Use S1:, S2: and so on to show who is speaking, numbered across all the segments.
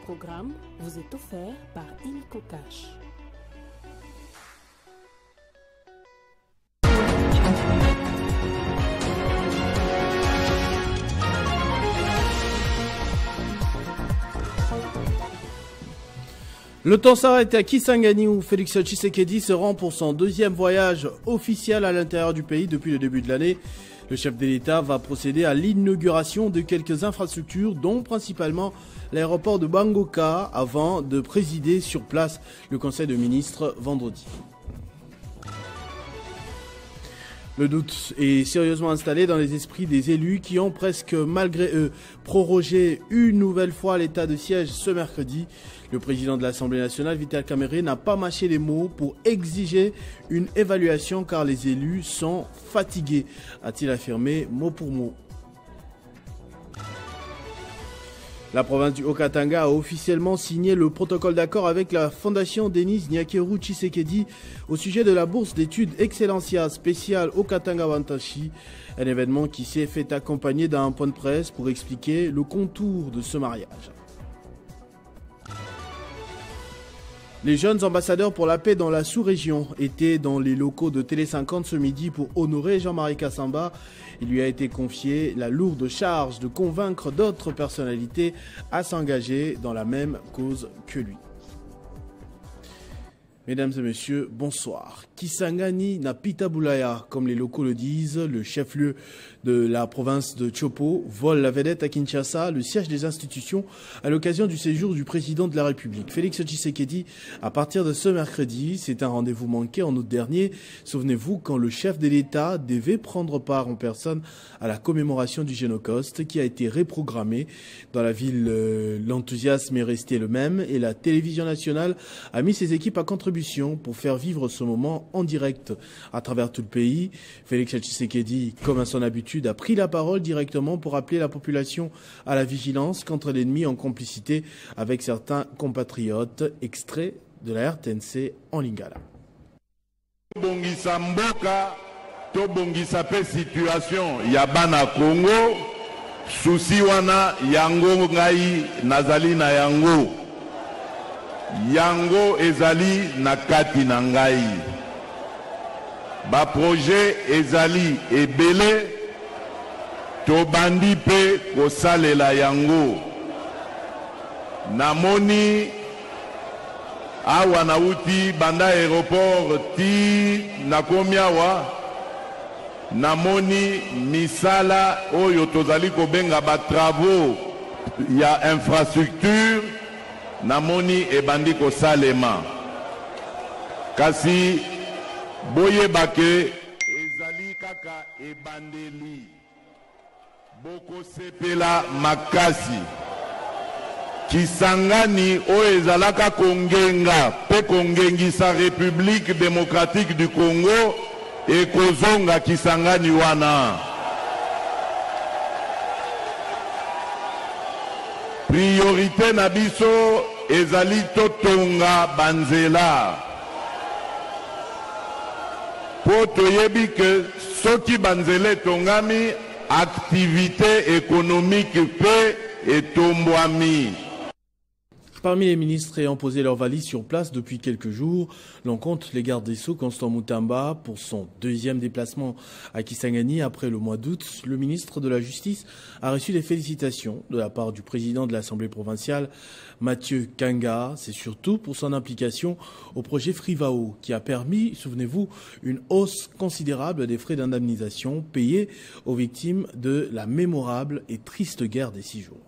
S1: programme vous est offert par Illico Cash.
S2: Le temps s'arrête à Kisangani où Félix Tshisekedi se rend pour son deuxième voyage officiel à l'intérieur du pays depuis le début de l'année. Le chef de l'État va procéder à l'inauguration de quelques infrastructures, dont principalement l'aéroport de Bangoka, avant de présider sur place le Conseil de ministres vendredi. Le doute est sérieusement installé dans les esprits des élus qui ont presque malgré eux prorogé une nouvelle fois l'état de siège ce mercredi. Le président de l'Assemblée nationale, Vital Kamerhe, n'a pas mâché les mots pour exiger une évaluation car les élus sont fatigués, a-t-il affirmé mot pour mot. La province du Haut-Katanga a officiellement signé le protocole d'accord avec la fondation Denis Nyakeru Tshisekedi au sujet de la bourse d'études Excellencia spéciale Haut-Katanga Wantashi, un événement qui s'est fait accompagner d'un point de presse pour expliquer le contour de ce mariage. Les jeunes ambassadeurs pour la paix dans la sous-région étaient dans les locaux de Télé 50 ce midi pour honorer Jean-Marie Kassamba. Il lui a été confié la lourde charge de convaincre d'autres personnalités à s'engager dans la même cause que lui. Mesdames et messieurs, bonsoir. Kisangani na Pita Boulaya, comme les locaux le disent, le chef-lieu de la province de Chopo, vole la vedette à Kinshasa, le siège des institutions, à l'occasion du séjour du président de la République. Félix Tshisekedi, à partir de ce mercredi, c'est un rendez-vous manqué en août dernier. Souvenez-vous, quand le chef de l'État devait prendre part en personne à la commémoration du Génocauste qui a été reprogrammée. Dans la ville, l'enthousiasme est resté le même et la télévision nationale a mis ses équipes à contribution pour faire vivre ce moment en direct à travers tout le pays. Félix Tshisekedi, comme à son habitude, a pris la parole directement pour appeler la population à la vigilance contre l'ennemi en complicité avec certains compatriotes. Extrait de la RTNC en Lingala.
S3: Bongisa mboka, to bongisa pe situation ya bana Congo, susi wana yango ngai nazali na yango. Yango ezali na kati na ngai. Ba projet ezali ebele to bandi pe kosalela yango. Namoni awa nauti banda aéroport ti nakomi awa. Namoni misala oyo tozali kobenga ba travaux ya infrastructure. Namoni ebandi ko salema kasi boye bake ezali kaka ebandeli boko sepela makasi Kisangani o ezalaka kongenga pe kongengisa République démocratique du Congo e kozonga Kisangani wana. Priorité na biso ezali totonga banzela po toyebi ke soki banzela tongami activité économique pe etombwami.
S2: Parmi les ministres ayant posé leurs valises sur place depuis quelques jours, l'on compte les gardes des Sceaux Constant Moutamba pour son deuxième déplacement à Kisangani après le mois d'août. Le ministre de la Justice a reçu des félicitations de la part du président de l'Assemblée provinciale, Mathieu Kanga. C'est surtout pour son implication au projet Frivao qui a permis, souvenez-vous, une hausse considérable des frais d'indemnisation payés aux victimes de la mémorable et triste guerre des 6 jours.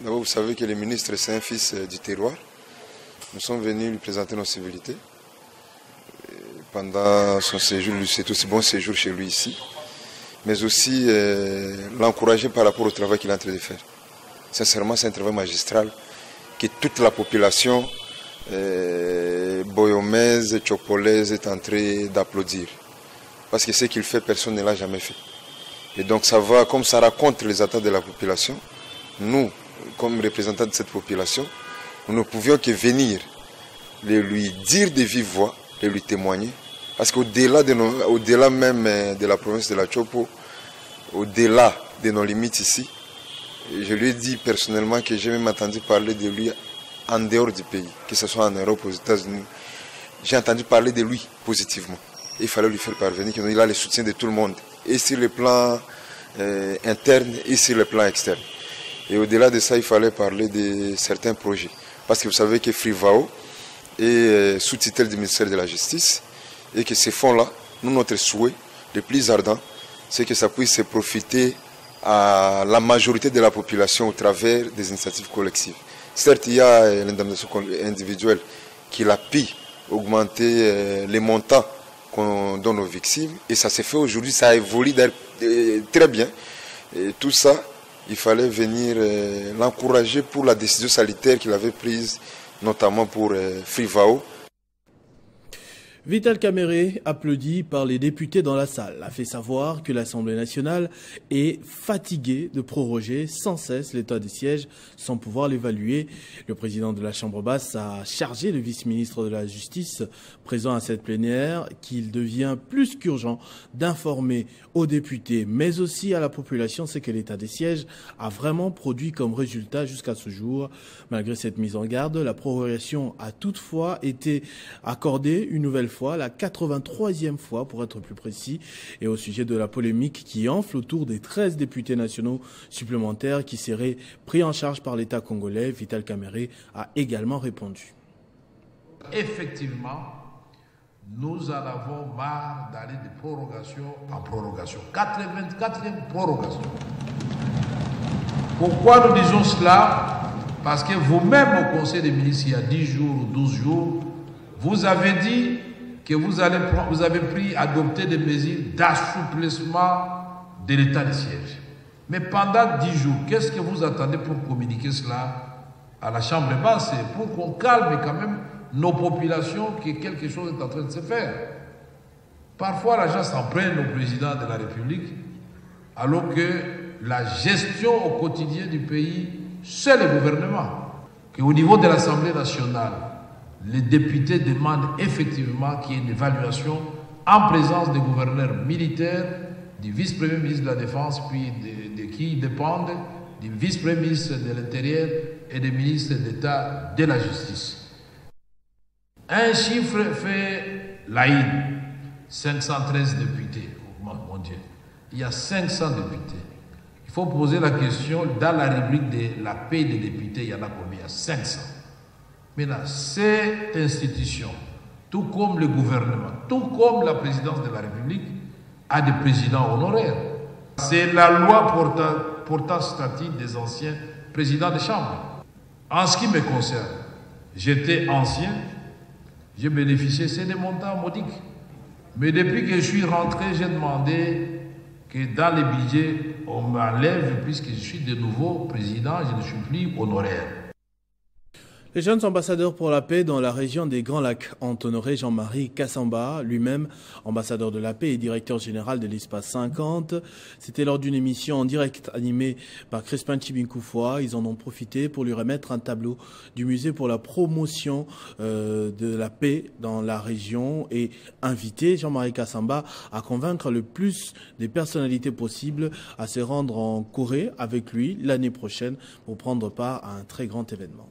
S4: D'abord, vous savez que le ministre, c'est un fils du terroir. Nous sommes venus lui présenter nos civilités. Pendant son séjour, c'est aussi bon séjour chez lui ici. Mais aussi l'encourager par rapport au travail qu'il est en train de faire. Sincèrement, c'est un travail magistral que toute la population boyomaise, tchopolaise est en train d'applaudir. Parce que ce qu'il fait, personne ne l'a jamais fait. Et donc ça va, comme ça raconte les attentes de la population, nous, comme représentants de cette population, nous ne pouvions que venir lui dire de vive voix, de lui témoigner. Parce qu'au-delà même de la province de la Chopo, au-delà de nos limites ici, Je lui ai dit personnellement que j'ai même entendu parler de lui en dehors du pays, que ce soit en Europe ou aux États-Unis. J'ai entendu parler de lui positivement. Il fallait lui faire parvenir qu'il a le soutien de tout le monde, et sur le plan interne et sur le plan externe. Et au-delà de ça, il fallait parler de certains projets. Parce que vous savez que Frivao est sous tutelle du ministère de la Justice et que ces fonds-là, nous, notre souhait le plus ardent, c'est que ça puisse profiter à la majorité de la population au travers des initiatives collectives. Certes, il y a l'indemnisation individuelle qui l'a pu augmenter les montants qu'on donne aux victimes. Et ça s'est fait aujourd'hui, ça évolue très bien. Et tout ça, il fallait venir l'encourager pour la décision sanitaire qu'il avait prise, notamment pour Frivao.
S2: Vital Kamerhe, applaudi par les députés dans la salle, a fait savoir que l'Assemblée nationale est fatiguée de proroger sans cesse l'état de siège sans pouvoir l'évaluer. Le président de la Chambre basse a chargé le vice-ministre de la Justice présent à cette plénière qu'il devient plus qu'urgent d'informer aux députés mais aussi à la population ce que l'état des sièges a vraiment produit comme résultat jusqu'à ce jour. Malgré cette mise en garde, la prorogation a toutefois été accordée une nouvelle fois, la 83e fois pour être plus précis, et au sujet de la polémique qui enfle autour des 13 députés nationaux supplémentaires qui seraient pris en charge par l'État congolais, Vital Kamerhe a également répondu.
S5: Effectivement, nous en avons marre d'aller de prorogation en prorogation. 84e prorogation. Pourquoi nous disons cela? Parce que vous-même au Conseil des ministres, il y a 10 jours ou 12 jours, vous avez dit que vous avez adopté des mesures d'assouplissement de l'état de siège. Mais pendant 10 jours, qu'est-ce que vous attendez pour communiquer cela à la Chambre basse? Pour qu'on calme quand même nos populations, que quelque chose est en train de se faire. Parfois, la gens s'en prennent au président de la République, alors que la gestion au quotidien du pays, c'est le gouvernement. Qu'au niveau de l'Assemblée nationale, les députés demandent effectivement qu'il y ait une évaluation en présence des gouverneurs militaires, du vice-premier ministre de la Défense, puis de qui dépendent, du vice-premier ministre de l'Intérieur et des ministres d'État de la Justice. Un chiffre fait l'Aïd, 513 députés. Oh mon Dieu, il y a 500 députés. Il faut poser la question, dans la rubrique de la paix des députés, il y en a combien? 500. Maintenant, cette institution, tout comme le gouvernement, tout comme la présidence de la République, a des présidents honoraires. C'est la loi portant statut des anciens présidents de chambre. En ce qui me concerne, j'étais ancien, j'ai bénéficié, c'est des montants modiques. Mais depuis que je suis rentré, j'ai demandé que dans les budgets, on m'enlève, puisque je suis de nouveau président, je ne suis plus honoraire.
S2: Les jeunes ambassadeurs pour la paix dans la région des Grands Lacs ont honoré Jean-Marie Kassamba, lui-même ambassadeur de la paix et directeur général de l'Espace 50. C'était lors d'une émission en direct animée par Crispin Chibinkoufoua. Ils en ont profité pour lui remettre un tableau du musée pour la promotion de la paix dans la région et inviter Jean-Marie Kassamba à convaincre le plus des personnalités possibles à se rendre en Corée avec lui l'année prochaine pour prendre part à un très grand événement.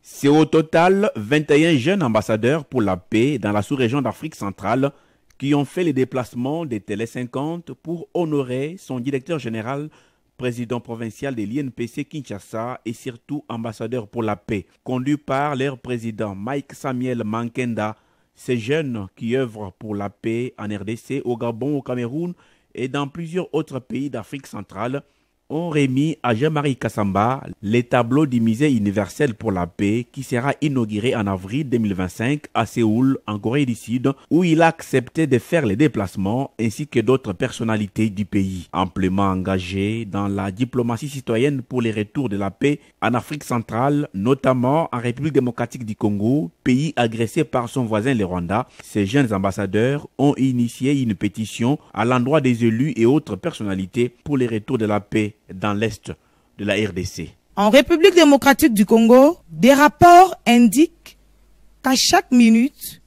S6: C'est au total 21 jeunes ambassadeurs pour la paix dans la sous-région d'Afrique centrale qui ont fait les déplacements des Télé 50 pour honorer son directeur général, président provincial de l'INPC Kinshasa et surtout ambassadeur pour la paix. Conduit par leur président Mike Samuel Mankenda, ces jeunes qui œuvrent pour la paix en RDC, au Gabon, au Cameroun et dans plusieurs autres pays d'Afrique centrale ont remis à Jean-Marie Kassamba les tableaux du musée universel pour la paix qui sera inauguré en avril 2025 à Séoul, en Corée du Sud, où il a accepté de faire les déplacements ainsi que d'autres personnalités du pays. Amplement engagé dans la diplomatie citoyenne pour les retours de la paix en Afrique centrale, notamment en République démocratique du Congo, pays agressé par son voisin le Rwanda, ces jeunes ambassadeurs ont initié une pétition à l'endroit des élus et autres personnalités pour les retours de la paix dans l'Est de la RDC.
S7: En République démocratique du Congo, des rapports indiquent qu'à chaque minute,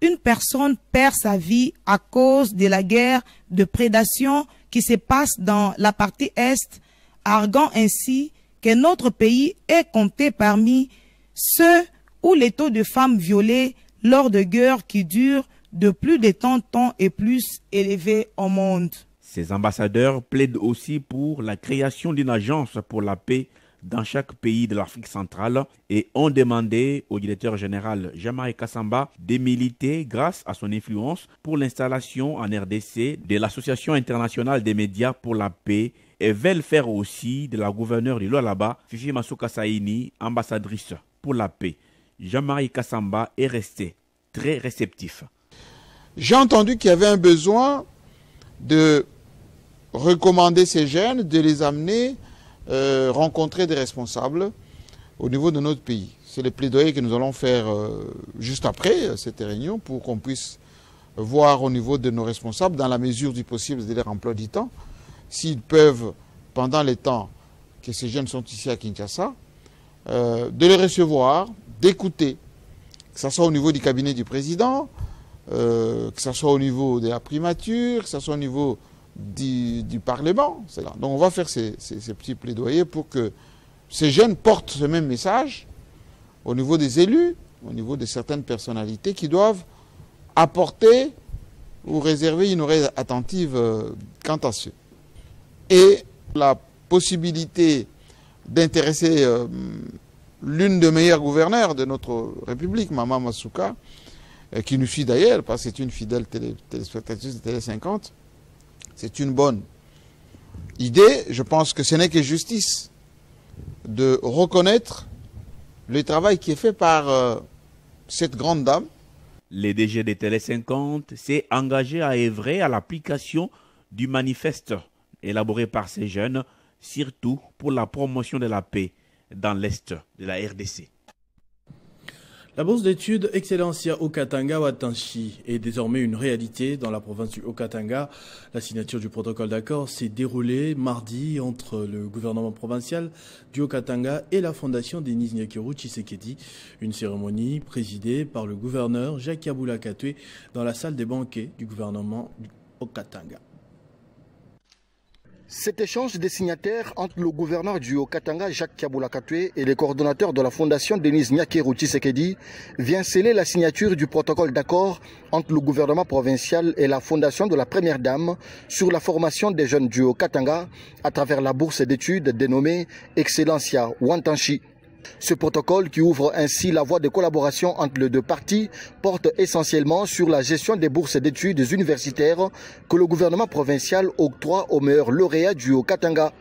S7: une personne perd sa vie à cause de la guerre de prédation qui se passe dans la partie Est arguant ainsi que notre pays est compté parmi ceux où les taux de femmes violées lors de guerres qui durent de plus de 30 ans est plus élevé au monde.
S6: Ces ambassadeurs plaident aussi pour la création d'une agence pour la paix dans chaque pays de l'Afrique centrale et ont demandé au directeur général Jean-Marie Kassamba de militer grâce à son influence pour l'installation en RDC de l'Association internationale des médias pour la paix et veulent faire aussi de la gouverneure du Lualaba, Fifi Masuka Saini, ambassadrice pour la paix. Jean-Marie Kassamba est resté très réceptif.
S8: J'ai entendu qu'il y avait un besoin de recommander ces jeunes, de les amener rencontrer des responsables au niveau de notre pays. C'est le plaidoyer que nous allons faire juste après cette réunion pour qu'on puisse voir au niveau de nos responsables, dans la mesure du possible de leur emploi du temps, s'ils peuvent, pendant le temps que ces jeunes sont ici à Kinshasa, de les recevoir, d'écouter, que ce soit au niveau du cabinet du président, que ce soit au niveau de la primature, que ce soit au niveau du Parlement. Donc on va faire ces petits plaidoyers pour que ces jeunes portent ce même message au niveau des élus, au niveau de certaines personnalités qui doivent apporter ou réserver une oreille attentive quant à ceux. Et la possibilité d'intéresser l'une des meilleures gouverneurs de notre République, Maman Masuka, qui nous suit d'ailleurs, parce que c'est une fidèle téléspectatrice de Télé 50, c'est une bonne idée. Je pense que ce n'est que justice de reconnaître le travail qui est fait par cette grande dame.
S6: Le DG de Télé 50 s'est engagé à œuvrer à l'application du manifeste élaboré par ces jeunes, surtout pour la promotion de la paix dans l'Est de la RDC.
S2: La bourse d'études Excellencia Haut-Katanga Watanshi est désormais une réalité dans la province du Haut-Katanga. La signature du protocole d'accord s'est déroulée mardi entre le gouvernement provincial du Haut-Katanga et la fondation Denis Nyakeru Tshisekedi. Une cérémonie présidée par le gouverneur Jacques Yaboula Katwe dans la salle des banquets du gouvernement du Haut-Katanga.
S9: Cet échange des signataires entre le gouverneur du Haut-Katanga, Jacques Kaboula Katwe, et les coordonnateurs de la fondation Denis Nyakeru Tshisekedi vient sceller la signature du protocole d'accord entre le gouvernement provincial et la fondation de la Première Dame sur la formation des jeunes du Haut-Katanga à travers la bourse d'études dénommée Excellencia Watanshi. Ce protocole, qui ouvre ainsi la voie de collaboration entre les deux parties, porte essentiellement sur la gestion des bourses d'études universitaires que le gouvernement provincial octroie aux meilleurs lauréats du Haut-Katanga.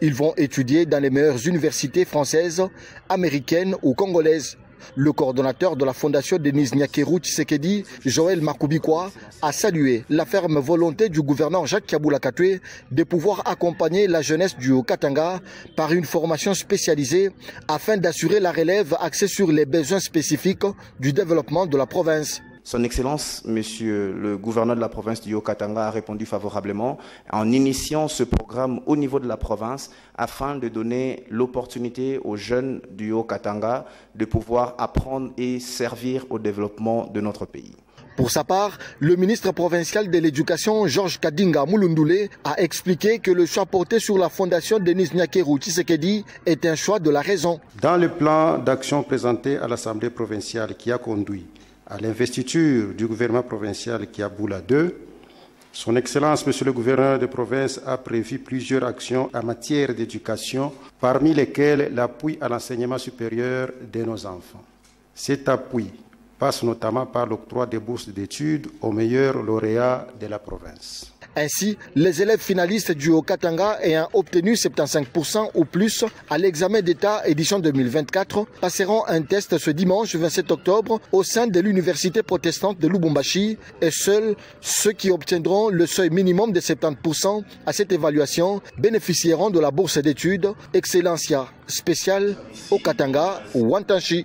S9: Ils vont étudier dans les meilleures universités françaises, américaines ou congolaises. Le coordonnateur de la fondation Denis Nyakeru Tshisekedi, Joël Makubikwa, a salué la ferme volonté du gouverneur Jacques Kaboula Katwe de pouvoir accompagner la jeunesse du Haut-Katanga par une formation spécialisée afin d'assurer la relève axée sur les besoins spécifiques du développement de la province.
S10: Son Excellence, Monsieur le gouverneur de la province du Haut-Katanga, a répondu favorablement en initiant ce programme au niveau de la province afin de donner l'opportunité aux jeunes du Haut-Katanga de pouvoir apprendre et servir au développement de notre pays.
S9: Pour sa part, le ministre provincial de l'Éducation, Georges Kadinga Mulundule, a expliqué que le choix porté sur la fondation Denis Nyakeru Tshisekedi est un choix de la raison.
S11: Dans le plan d'action présenté à l'Assemblée provinciale qui a conduit à l'investiture du gouvernement provincial Kaboula II, son Excellence, Monsieur le gouverneur de province, a prévu plusieurs actions en matière d'éducation, parmi lesquelles l'appui à l'enseignement supérieur de nos enfants. Cet appui passe notamment par l'octroi des bourses d'études aux meilleurs lauréats de la province.
S9: Ainsi, les élèves finalistes du Haut-Katanga ayant obtenu 75% ou plus à l'examen d'État édition 2024 passeront un test ce dimanche 27 octobre au sein de l'université protestante de Lubumbashi et seuls ceux qui obtiendront le seuil minimum de 70% à cette évaluation bénéficieront de la bourse d'études Excellencia spéciale Haut-Katanga ou Watanshi.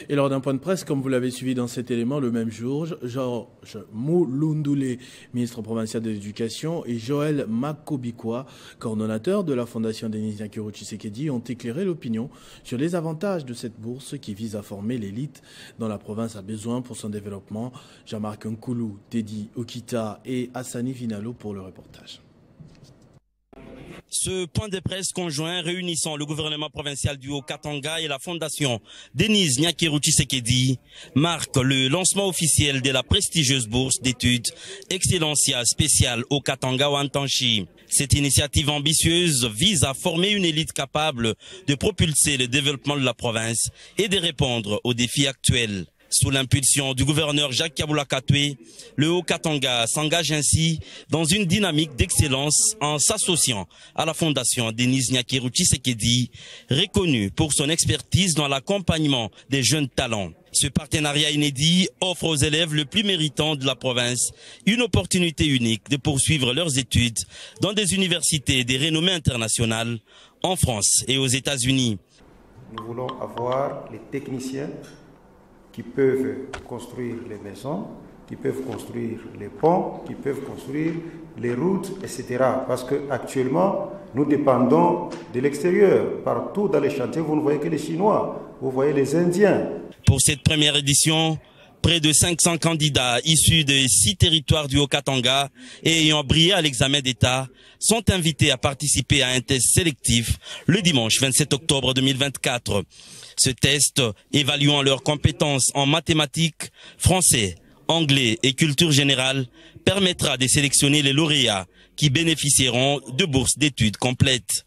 S2: Et lors d'un point de presse, comme vous l'avez suivi dans cet élément, le même jour, Georges Mulundule, ministre provincial de l'Éducation, et Joël Makubikwa, coordonnateur de la fondation Denis Nyakeru Tshisekedi, ont éclairé l'opinion sur les avantages de cette bourse qui vise à former l'élite dont la province a besoin pour son développement. Jean-Marc Nkoulou, Teddy Okita et Hassani Vinalo pour le reportage.
S12: Ce point de presse conjoint réunissant le gouvernement provincial du Haut-Katanga et la fondation Denise Nyakeru Tshisekedi marque le lancement officiel de la prestigieuse bourse d'études Excellencia spéciale Haut-Katanga Wantanchi. Cette initiative ambitieuse vise à former une élite capable de propulser le développement de la province et de répondre aux défis actuels. Sous l'impulsion du gouverneur Jacques Kabula Katwe, le Haut-Katanga s'engage ainsi dans une dynamique d'excellence en s'associant à la fondation Denise Nyakeru Tshisekedi, reconnue pour son expertise dans l'accompagnement des jeunes talents. Ce partenariat inédit offre aux élèves les plus méritants de la province une opportunité unique de poursuivre leurs études dans des universités de renommée internationale en France et aux États-Unis.
S11: Nous voulons avoir les techniciens qui peuvent construire les maisons, qui peuvent construire les ponts, qui peuvent construire les routes, etc. Parce qu'actuellement, nous dépendons de l'extérieur. Partout dans les chantiers, vous ne voyez que les Chinois, vous voyez les Indiens.
S12: Pour cette première édition, près de 500 candidats issus de 6 territoires du Haut-Katanga et ayant brillé à l'examen d'État sont invités à participer à un test sélectif le dimanche 27 octobre 2024. Ce test, évaluant leurs compétences en mathématiques, français, anglais et culture générale, permettra de sélectionner les lauréats qui bénéficieront de bourses d'études complètes.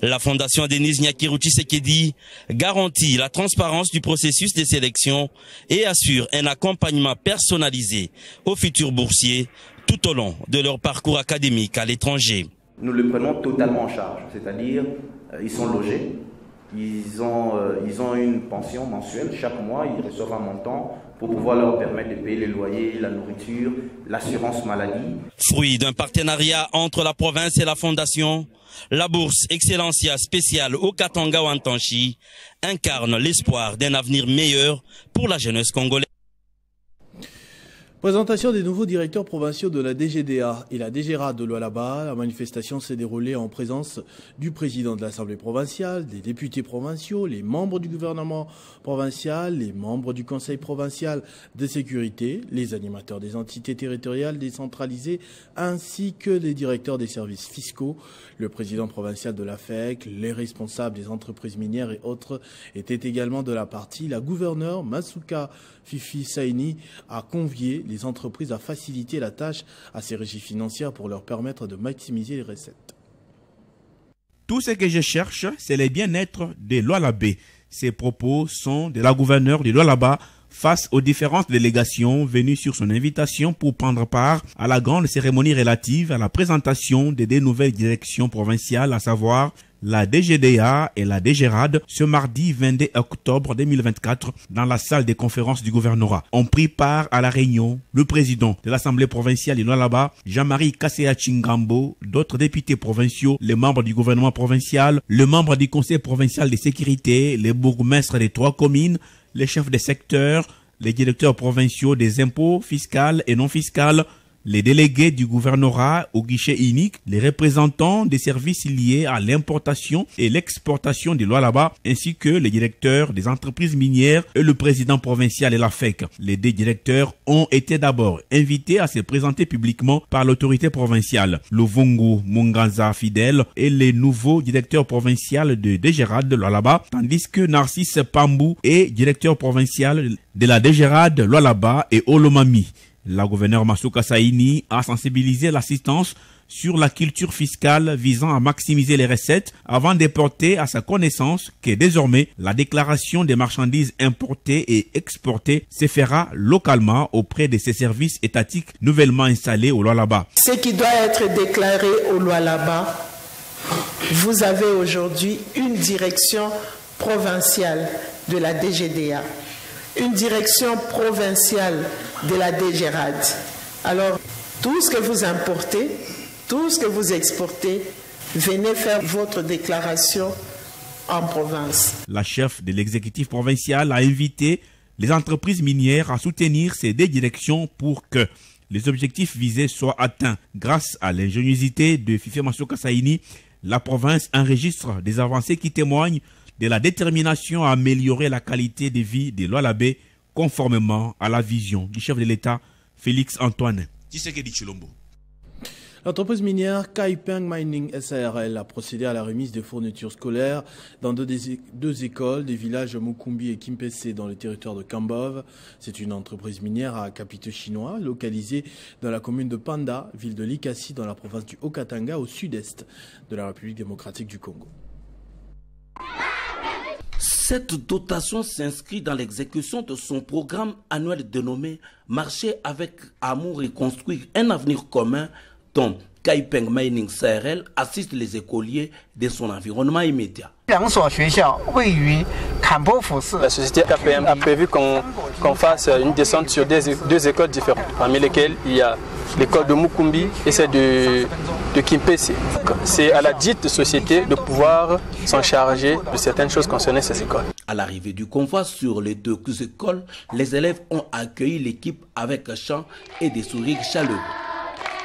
S12: La fondation Denise Nyakeru Tshisekedi garantit la transparence du processus de sélection et assure un accompagnement personnalisé aux futurs boursiers tout au long de leur parcours académique à l'étranger.
S10: Nous le prenons totalement en charge, c'est-à-dire ils sont logés, ils ont une pension mensuelle, chaque mois ils reçoivent un montant pour pouvoir leur permettre de payer les loyers, la nourriture, l'assurance maladie.
S12: Fruit d'un partenariat entre la province et la fondation, la bourse Excellencia spéciale Haut-Katanga Wantanchi incarne l'espoir d'un avenir meilleur pour la jeunesse congolaise.
S2: Présentation des nouveaux directeurs provinciaux de la DGDA et la DGRAD de Lualaba. La manifestation s'est déroulée en présence du président de l'Assemblée provinciale, des députés provinciaux, les membres du gouvernement provincial, les membres du Conseil provincial de sécurité, les animateurs des entités territoriales décentralisées, ainsi que les directeurs des services fiscaux. Le président provincial de la FEC, les responsables des entreprises minières et autres étaient également de la partie. La gouverneure Masuka Fifi Saini a convié les entreprises à faciliter la tâche à ces régies financières pour leur permettre de maximiser les recettes.
S6: Tout ce que je cherche, c'est le bien-être de Lualaba. Ces propos sont de la gouverneure de Lualaba face aux différentes délégations venues sur son invitation pour prendre part à la grande cérémonie relative à la présentation des 2 nouvelles directions provinciales, à savoir la DGDA et la DGRAD, ce mardi 22 octobre 2024 dans la salle des conférences du gouvernorat. Ont pris part à la réunion le président de l'Assemblée provinciale de Lualaba, Jean-Marie Kasseya Chingambo, d'autres députés provinciaux, les membres du gouvernement provincial, le membre du conseil provincial de sécurité, les bourgmestres des 3 communes, les chefs des secteurs, les directeurs provinciaux des impôts fiscaux et non fiscaux, les délégués du gouvernorat au guichet unique, les représentants des services liés à l'importation et l'exportation de Lualaba, ainsi que les directeurs des entreprises minières et le président provincial et la FEC. Les 2 directeurs ont été d'abord invités à se présenter publiquement par l'autorité provinciale. Lovungu Munganza Fidel est le nouveau directeur provincial de DGRAD de Lualaba, tandis que Narcisse Pambou est directeur provincial de la DGRAD Lualaba et Olomami. La gouverneure Masuka Saini a sensibilisé l'assistance sur la culture fiscale visant à maximiser les recettes avant de porter à sa connaissance que désormais la déclaration des marchandises importées et exportées se fera localement auprès de ces services étatiques nouvellement installés au Lualaba.
S13: Ce qui doit être déclaré au Lualaba, vous avez aujourd'hui une direction provinciale de la DGDA, une direction provinciale de la DGRAD. Alors, tout ce que vous importez, tout ce que vous exportez, venez faire votre déclaration en province.
S6: La chef de l'exécutif provincial a invité les entreprises minières à soutenir ces 2 directions pour que les objectifs visés soient atteints. Grâce à l'ingéniosité de Fifi Masuka Saini, la province enregistre des avancées qui témoignent de la détermination à améliorer la qualité de vie des Lualaba conformément à la vision du chef de l'État, Félix Antoine Tshisekedi Tshilombo.
S2: L'entreprise minière Kaipeng Mining SARL a procédé à la remise des fournitures scolaires dans deux écoles des villages Mukumbi et Kimpese dans le territoire de Kambove. C'est une entreprise minière à capital chinois localisée dans la commune de Panda, ville de Likasi dans la province du Haut-Katanga au sud-est de la République démocratique du Congo.
S14: Cette dotation s'inscrit dans l'exécution de son programme annuel dénommé « Marcher avec amour et construire un avenir commun » dont Kaipeng Mining SARL assiste les écoliers de son environnement immédiat.
S15: La société KPM a prévu qu'on fasse une descente sur deux écoles différentes, parmi lesquelles il y a l'école de Mukumbi et celle de Kimpese. C'est à la dite société de pouvoir s'en charger de certaines choses concernant ces écoles.
S14: À l'arrivée du convoi sur les deux écoles, les élèves ont accueilli l'équipe avec chants et des sourires chaleureux.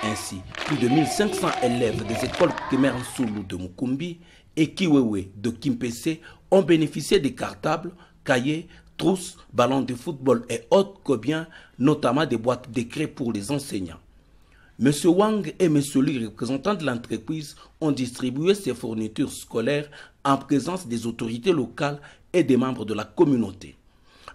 S14: Ainsi, plus de 1500 élèves des écoles primaires Soulou de Mukumbi et Kiwewe de Kimpese ont bénéficié des cartables, cahiers, trousses, ballons de football et autres cobiens, notamment des boîtes d'écrit pour les enseignants. M. Wang et M. Li, représentants de l'entreprise, ont distribué ces fournitures scolaires en présence des autorités locales et des membres de la communauté.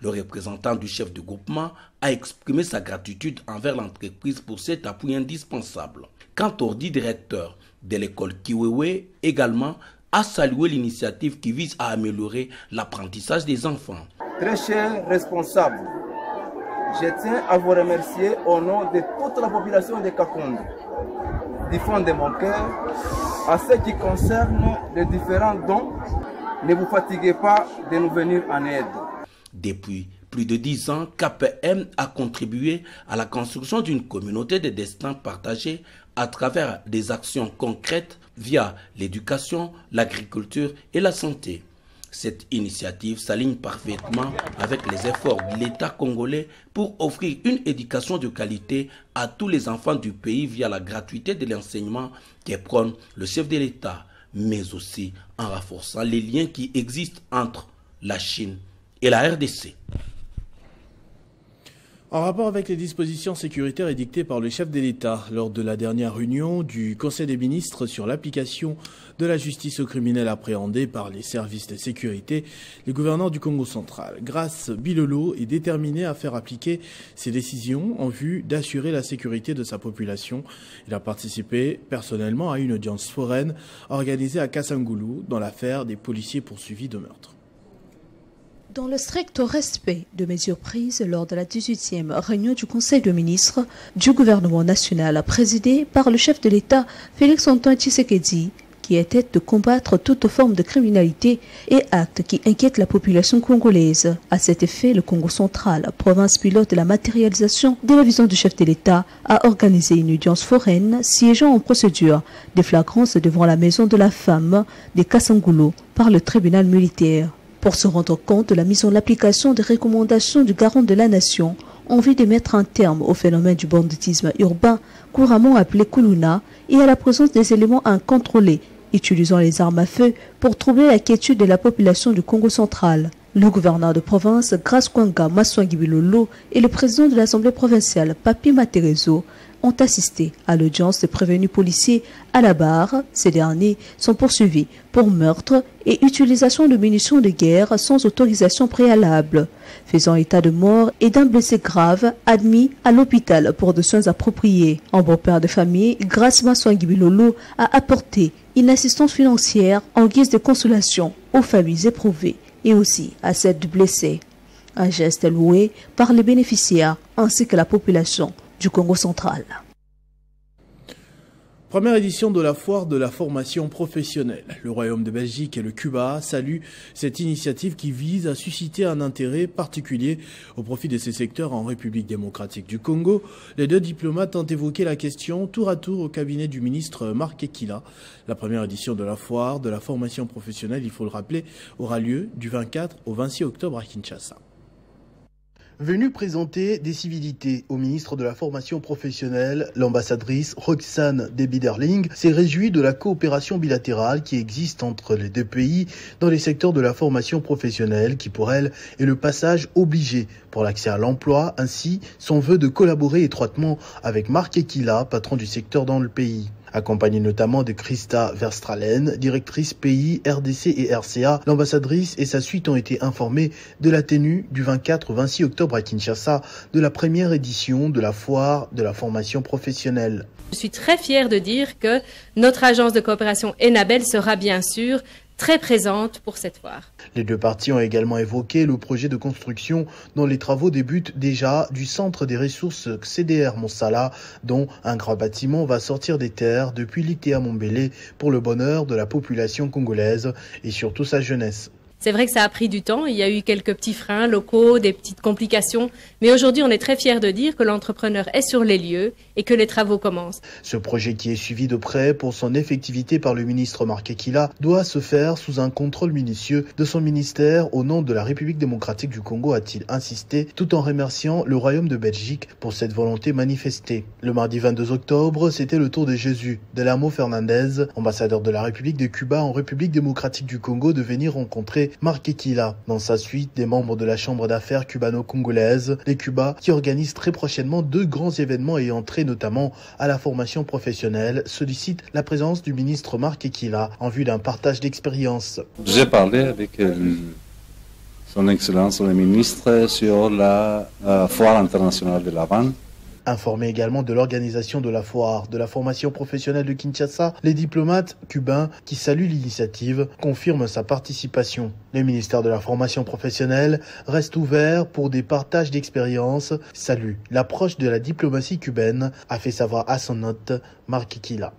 S14: Le représentant du chef de groupement a exprimé sa gratitude envers l'entreprise pour cet appui indispensable. Quant au dit directeur de l'école Kiwewe, également, a salué l'initiative qui vise à améliorer l'apprentissage des enfants.
S16: Très chers responsables, je tiens à vous remercier au nom de toute la population de Kakondo, du fond de mon cœur, à ce qui concerne les différents dons. Ne vous fatiguez pas de nous venir en aide.
S14: Depuis plus de 10 ans, KPM a contribué à la construction d'une communauté de destin partagée à travers des actions concrètes via l'éducation, l'agriculture et la santé. Cette initiative s'aligne parfaitement avec les efforts de l'État congolais pour offrir une éducation de qualité à tous les enfants du pays via la gratuité de l'enseignement qui prône le chef de l'État, mais aussi en renforçant les liens qui existent entre la Chine et la RDC.
S2: En rapport avec les dispositions sécuritaires édictées par le chef de l'État lors de la dernière réunion du Conseil des ministres sur l'application de la justice aux criminels appréhendés par les services de sécurité, le gouverneur du Congo central, Grace Bilolo, est déterminé à faire appliquer ces décisions en vue d'assurer la sécurité de sa population. Il a participé personnellement à une audience foraine organisée à Kasangulu dans l'affaire des policiers poursuivis de meurtre.
S17: Dans le strict respect de mesures prises lors de la 18e réunion du Conseil de ministres du gouvernement national présidé par le chef de l'État Félix-Antoine Tshisekedi, qui était de combattre toute forme de criminalité et actes qui inquiètent la population congolaise. À cet effet, le Congo central, province pilote de la matérialisation de la vision du chef de l'État, a organisé une audience foraine siégeant en procédure de flagrance devant la maison de la femme de Kasangulu par le tribunal militaire. Pour se rendre compte de la mise en application des recommandations du garant de la nation en vue de mettre un terme au phénomène du banditisme urbain, couramment appelé Kuluna, et à la présence des éléments incontrôlés utilisant les armes à feu pour troubler la quiétude de la population du Congo central. Le gouverneur de province, Grace Kwanga Maswangibilolo, et le président de l'Assemblée provinciale, Papi Materezo, ont assisté à l'audience des prévenus policiers à la barre. Ces derniers sont poursuivis pour meurtre et utilisation de munitions de guerre sans autorisation préalable, faisant état de mort et d'un blessé grave admis à l'hôpital pour des soins appropriés. En beau-père de famille, Grace Maswangibilolo a apporté une assistance financière en guise de consolation aux familles éprouvées et aussi à celles de blessés. Un geste loué par les bénéficiaires ainsi que la population du Congo central.
S2: Première édition de la foire de la formation professionnelle. Le Royaume de Belgique et le Cuba saluent cette initiative qui vise à susciter un intérêt particulier au profit de ces secteurs en République démocratique du Congo. Les deux diplomates ont évoqué la question tour à tour au cabinet du ministre Marc Ekila. La première édition de la foire de la formation professionnelle, il faut le rappeler, aura lieu du 24 au 26 octobre à Kinshasa.
S18: Venue présenter des civilités au ministre de la formation professionnelle, l'ambassadrice Roxane Debiderling s'est réjouie de la coopération bilatérale qui existe entre les deux pays dans les secteurs de la formation professionnelle qui pour elle est le passage obligé pour l'accès à l'emploi, ainsi son vœu de collaborer étroitement avec Marc Ekila, patron du secteur dans le pays. Accompagnée notamment de Christa Verstralen, directrice pays, RDC et RCA, l'ambassadrice et sa suite ont été informés de la tenue du 24 au 26 octobre à Kinshasa de la première édition de la foire de la formation professionnelle.
S19: Je suis très fière de dire que notre agence de coopération Enabel sera bien sûr très présente pour cette foire.
S18: Les deux parties ont également évoqué le projet de construction dont les travaux débutent déjà du centre des ressources CDR Monsala, dont un grand bâtiment va sortir des terres depuis l'ITA Mombélé pour le bonheur de la population congolaise et surtout sa jeunesse.
S19: C'est vrai que ça a pris du temps, il y a eu quelques petits freins locaux, des petites complications, mais aujourd'hui on est très fiers de dire que l'entrepreneur est sur les lieux et que les travaux commencent.
S18: Ce projet qui est suivi de près pour son effectivité par le ministre Marc Ekila doit se faire sous un contrôle minutieux de son ministère au nom de la République démocratique du Congo, a-t-il insisté, tout en remerciant le Royaume de Belgique pour cette volonté manifestée. Le mardi 22 octobre, c'était le tour de Jésus Delamo Fernandez, ambassadeur de la République de Cuba en République démocratique du Congo, de venir rencontrer Marc Ekila. Dans sa suite, des membres de la Chambre d'affaires cubano-congolaise, les Cuba, qui organisent très prochainement 2 grands événements ayant trait notamment à la formation professionnelle, sollicitent la présence du ministre Marc Ekila en vue d'un partage d'expérience.
S20: J'ai parlé avec son Excellence le ministre sur la foire internationale de l'Havane.
S18: Informés également de l'organisation de la foire de la formation professionnelle de Kinshasa, les diplomates cubains qui saluent l'initiative confirment sa participation. Le ministère de la formation professionnelle reste ouvert pour des partages d'expériences. Salue l'approche de la diplomatie cubaine, a fait savoir à son hôte Marc Ekila.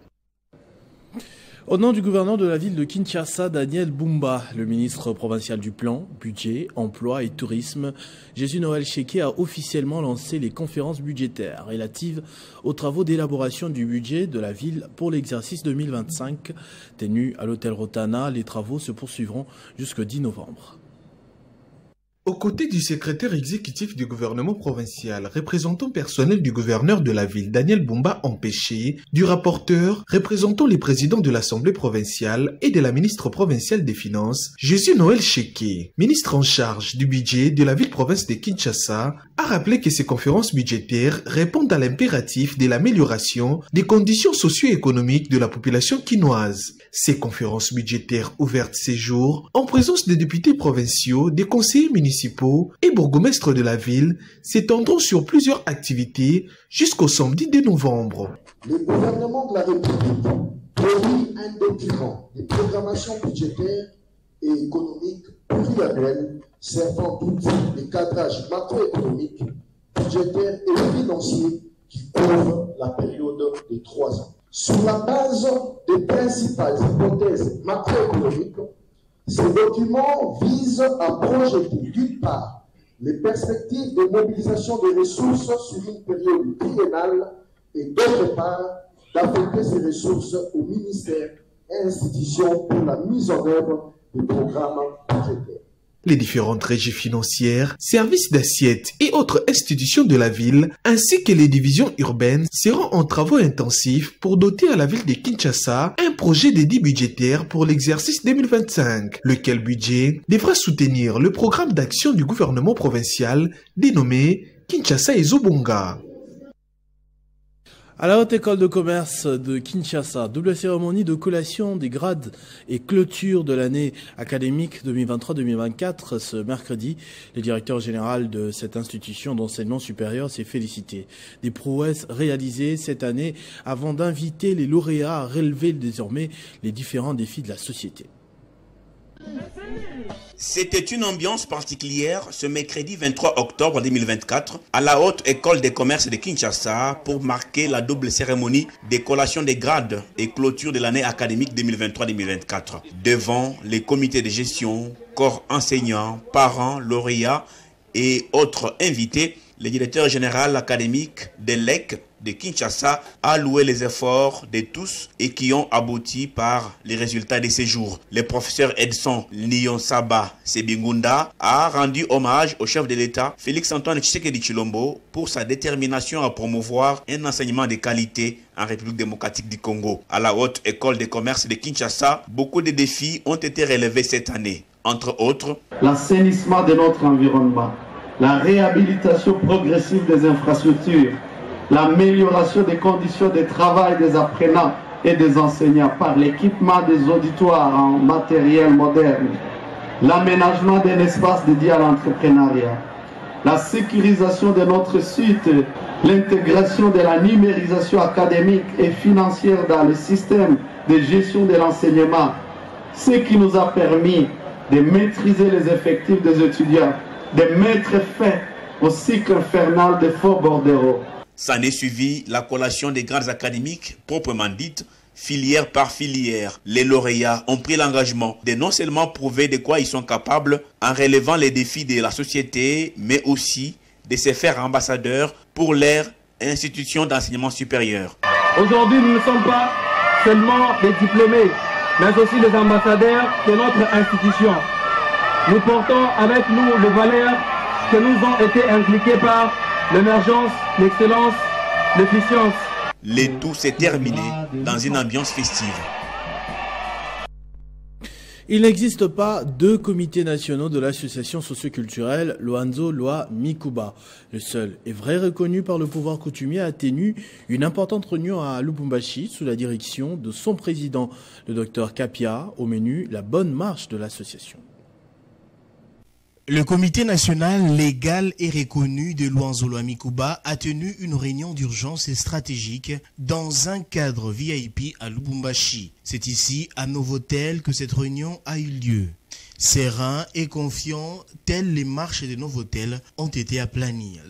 S2: Au nom du gouverneur de la ville de Kinshasa, Daniel Bumba, le ministre provincial du Plan, Budget, Emploi et Tourisme, Jésus-Noël Cheke a officiellement lancé les conférences budgétaires relatives aux travaux d'élaboration du budget de la ville pour l'exercice 2025. Tenues à l'hôtel Rotana, les travaux se poursuivront jusqu'au 10 novembre.
S21: Aux côtés du secrétaire exécutif du gouvernement provincial, représentant personnel du gouverneur de la ville, Daniel Bumba empêché, du rapporteur, représentant les présidents de l'Assemblée provinciale et de la ministre provinciale des Finances, Jésus-Noël Cheke, ministre en charge du budget de la ville-province de Kinshasa, a rappelé que ces conférences budgétaires répondent à l'impératif de l'amélioration des conditions socio-économiques de la population quinoise. Ces conférences budgétaires ouvertes ces jours, en présence des députés provinciaux, des conseillers municipaux et bourgmestres de la ville, s'étendront sur plusieurs activités jusqu'au samedi 2 novembre.
S22: Le gouvernement de la République produit un document de programmation budgétaire et économique pluriannuel servant d'outil de cadrage macroéconomique, budgétaire et financier qui couvre la période de 3 ans. Sur la base des principales hypothèses macroéconomiques, ce document vise à projeter d'une part les perspectives de mobilisation des ressources sur une période triennale et d'autre part d'affecter ces ressources aux ministères et institutions pour la mise en œuvre des programmes budgétaires.
S21: Les différentes régies financières, services d'assiette et autres institutions de la ville, ainsi que les divisions urbaines, seront en travaux intensifs pour doter à la ville de Kinshasa un projet dédié budgétaire pour l'exercice 2025, lequel budget devra soutenir le programme d'action du gouvernement provincial dénommé Kinshasa et Zobonga.
S2: À la Haute École de Commerce de Kinshasa, double cérémonie de collation des grades et clôture de l'année académique 2023-2024 ce mercredi. Le directeur général de cette institution d'enseignement supérieur s'est félicité des prouesses réalisées cette année avant d'inviter les lauréats à relever désormais les différents défis de la société.
S23: C'était une ambiance particulière ce mercredi 23 octobre 2024 à la Haute École des Commerces de Kinshasa pour marquer la double cérémonie des collations des grades et clôture de l'année académique 2023-2024. Devant les comités de gestion, corps enseignants, parents, lauréats et autres invités, le directeur général académique de l'EC de Kinshasa a loué les efforts de tous et qui ont abouti par les résultats de ces jours. Le professeur Edson Nyonsaba Sebingunda a rendu hommage au chef de l'État Félix-Antoine Tshisekedi Tshilombo pour sa détermination à promouvoir un enseignement de qualité en République démocratique du Congo. À la Haute École de Commerce de Kinshasa, beaucoup de défis ont été relevés cette année. Entre autres,
S24: l'assainissement de notre environnement, la réhabilitation progressive des infrastructures, l'amélioration des conditions de travail des apprenants et des enseignants par l'équipement des auditoires en matériel moderne, l'aménagement d'un espace dédié à l'entrepreneuriat, la sécurisation de notre site, l'intégration de la numérisation académique et financière dans le système de gestion de l'enseignement, ce qui nous a permis de maîtriser les effectifs des étudiants, de mettre fin au cycle infernal des faux bordereaux.
S23: S'en est suivi la collation des grades académiques, proprement dites, filière par filière. Les lauréats ont pris l'engagement de non seulement prouver de quoi ils sont capables en relevant les défis de la société, mais aussi de se faire ambassadeurs pour leur institution d'enseignement supérieur.
S16: Aujourd'hui, nous ne sommes pas seulement des diplômés, mais aussi les ambassadeurs de notre institution. Nous portons avec nous les valeurs que nous ont été inculquées par l'émergence, l'excellence, l'efficience.
S23: Le tout s'est terminé dans une ambiance festive.
S2: Il n'existe pas deux comités nationaux de l'association socioculturelle Luanzo Lwa Mikuba. Le seul est vrai reconnu par le pouvoir coutumier a tenu une importante réunion à Lubumbashi sous la direction de son président, le docteur Kapia, au menu la bonne marche de l'association.
S1: Le comité national légal et reconnu de Luanzo Lwa Mikuba a tenu une réunion d'urgence et stratégique dans un cadre VIP à Lubumbashi. C'est ici, à Novotel, que cette réunion a eu lieu. Serein et confiant, telles les marches de Novotel ont été aplanies.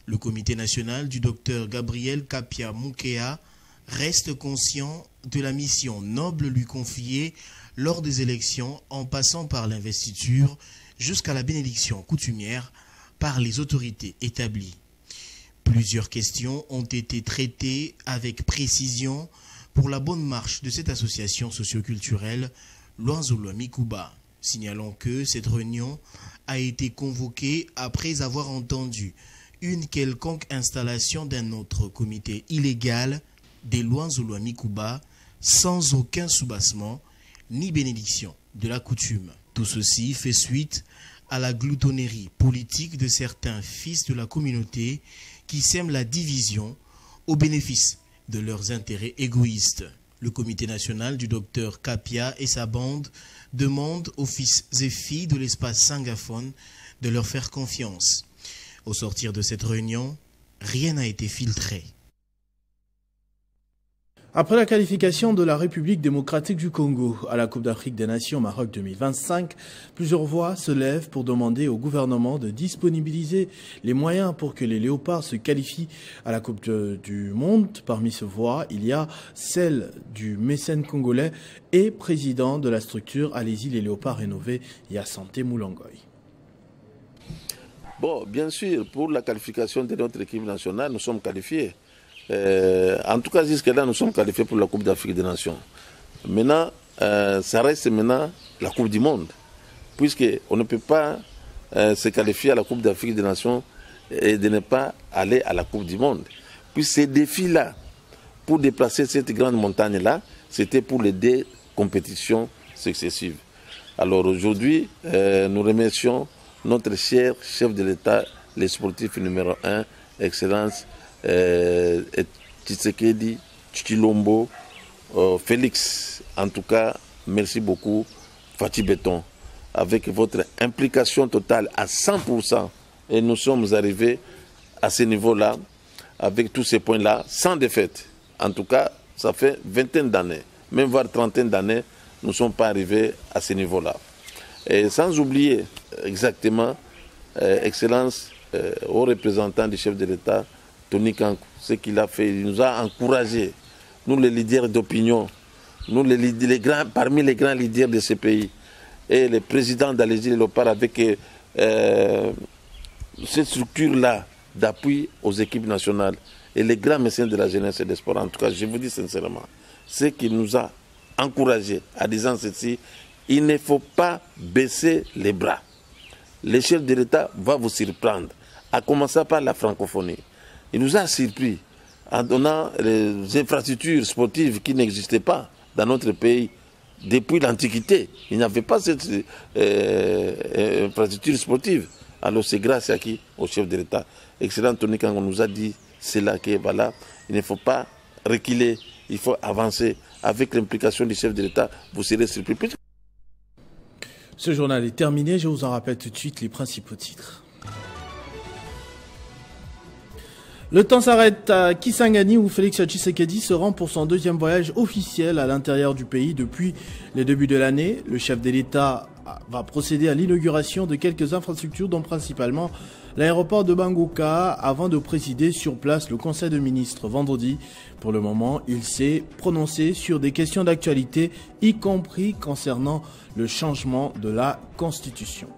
S1: Le comité national du docteur Gabriel Kapia Mukea reste conscient de la mission noble lui confiée lors des élections en passant par l'investiture jusqu'à la bénédiction coutumière par les autorités établies. Plusieurs questions ont été traitées avec précision pour la bonne marche de cette association socioculturelle Luanzo Lwa Mikuba. Signalons que cette réunion a été convoquée après avoir entendu une quelconque installation d'un autre comité illégal des Luanzo Lwa Mikuba sans aucun soubassement ni bénédiction de la coutume. Tout ceci fait suite à la gloutonnerie politique de certains fils de la communauté qui sèment la division au bénéfice de leurs intérêts égoïstes. Le comité national du docteur Kapia et sa bande demandent aux fils et filles de l'espace sangaphone de leur faire confiance. Au sortir de cette réunion, rien n'a été filtré.
S2: Après la qualification de la République démocratique du Congo à la Coupe d'Afrique des Nations Maroc 2025, plusieurs voix se lèvent pour demander au gouvernement de disponibiliser les moyens pour que les léopards se qualifient à la Coupe du Monde. Parmi ces voix, il y a celle du mécène congolais et président de la structure Allez-y les léopards rénovés, Yasanté Moulangoy.
S3: Bon, bien sûr, pour la qualification de notre équipe nationale, nous sommes qualifiés. En tout cas, jusque-là, nous sommes qualifiés pour la Coupe d'Afrique des Nations. Maintenant, ça reste maintenant la Coupe du Monde, puisqu'on ne peut pas se qualifier à la Coupe d'Afrique des Nations et de ne pas aller à la Coupe du Monde. Puis ces défis-là, pour déplacer cette grande montagne-là, c'était pour les deux compétitions successives. Alors aujourd'hui, nous remercions notre cher chef de l'État, le sportif numéro 1, Excellence, Tshisekedi, Tshilombo, Félix. En tout cas, merci beaucoup, Fatih Béton, avec votre implication totale à 100%. Et nous sommes arrivés à ce niveau-là, avec tous ces points-là, sans défaite. En tout cas, ça fait vingtaine d'années, même voire trentaine d'années, nous ne sommes pas arrivés à ce niveau-là. Et sans oublier exactement, Excellence, au représentant du chef de l'État, Tony Kankou, ce qu'il a fait, il nous a encouragés, nous les leaders d'opinion, nous parmi les grands leaders de ce pays, et le président d'Allez-y les léopards avec cette structure-là d'appui aux équipes nationales et les grands mécènes de la jeunesse et des sports. En tout cas, je vous dis sincèrement, ce qui nous a encouragés en disant ceci, il ne faut pas baisser les bras. Le chef de l'État va vous surprendre, à commencer par la francophonie. Il nous a surpris en donnant les infrastructures sportives qui n'existaient pas dans notre pays depuis l'Antiquité. Il n'y avait pas cette infrastructure sportive. Alors c'est grâce à qui? Au chef de l'État. Excellent Tony, quand on nous a dit cela, que voilà, il ne faut pas reculer, il faut avancer. Avec l'implication du chef de l'État, vous serez surpris.
S2: Ce journal est terminé, je vous en rappelle tout de suite les principaux titres. Le temps s'arrête à Kisangani où Félix Tshisekedi se rend pour son deuxième voyage officiel à l'intérieur du pays depuis le début de l'année. Le chef de l'État va procéder à l'inauguration de quelques infrastructures dont principalement l'aéroport de Bangoka avant de présider sur place le Conseil de ministres vendredi. Pour le moment, il s'est prononcé sur des questions d'actualité, y compris concernant le changement de la Constitution.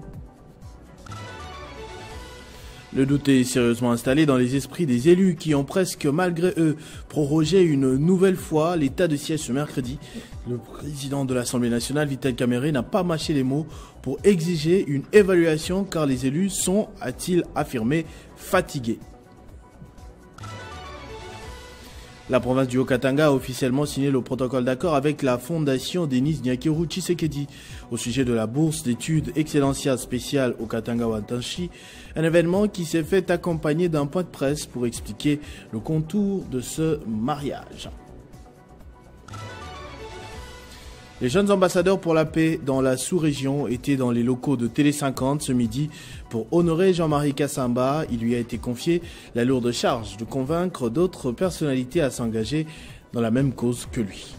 S2: Le doute est sérieusement installé dans les esprits des élus qui ont presque, malgré eux, prorogé une nouvelle fois l'état de siège ce mercredi. Le président de l'Assemblée nationale, Vital Kamerhe, n'a pas mâché les mots pour exiger une évaluation car les élus sont, a-t-il affirmé, fatigués. La province du Haut-Katanga a officiellement signé le protocole d'accord avec la fondation Denis Nyakeru Tshisekedi au sujet de la bourse d'études Excellencia spéciale au Katanga-Wantanchi, un événement qui s'est fait accompagner d'un point de presse pour expliquer le contour de ce mariage. Les jeunes ambassadeurs pour la paix dans la sous-région étaient dans les locaux de Télé 50 ce midi pour honorer Jean-Marie Kassamba. Il lui a été confié la lourde charge de convaincre d'autres personnalités à s'engager dans la même cause que lui.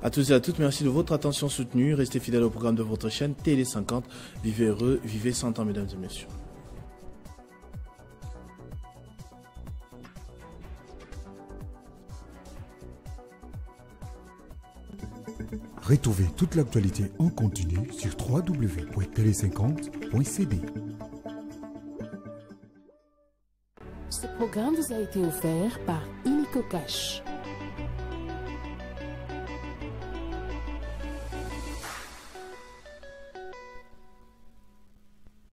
S2: À tous et à toutes, merci de votre attention soutenue. Restez fidèles au programme de votre chaîne Télé 50. Vivez heureux, vivez 100 ans, mesdames et messieurs.
S4: Retrouvez toute l'actualité en continu sur www.tele50.cd.
S5: Ce programme vous a été offert par Illico Cash.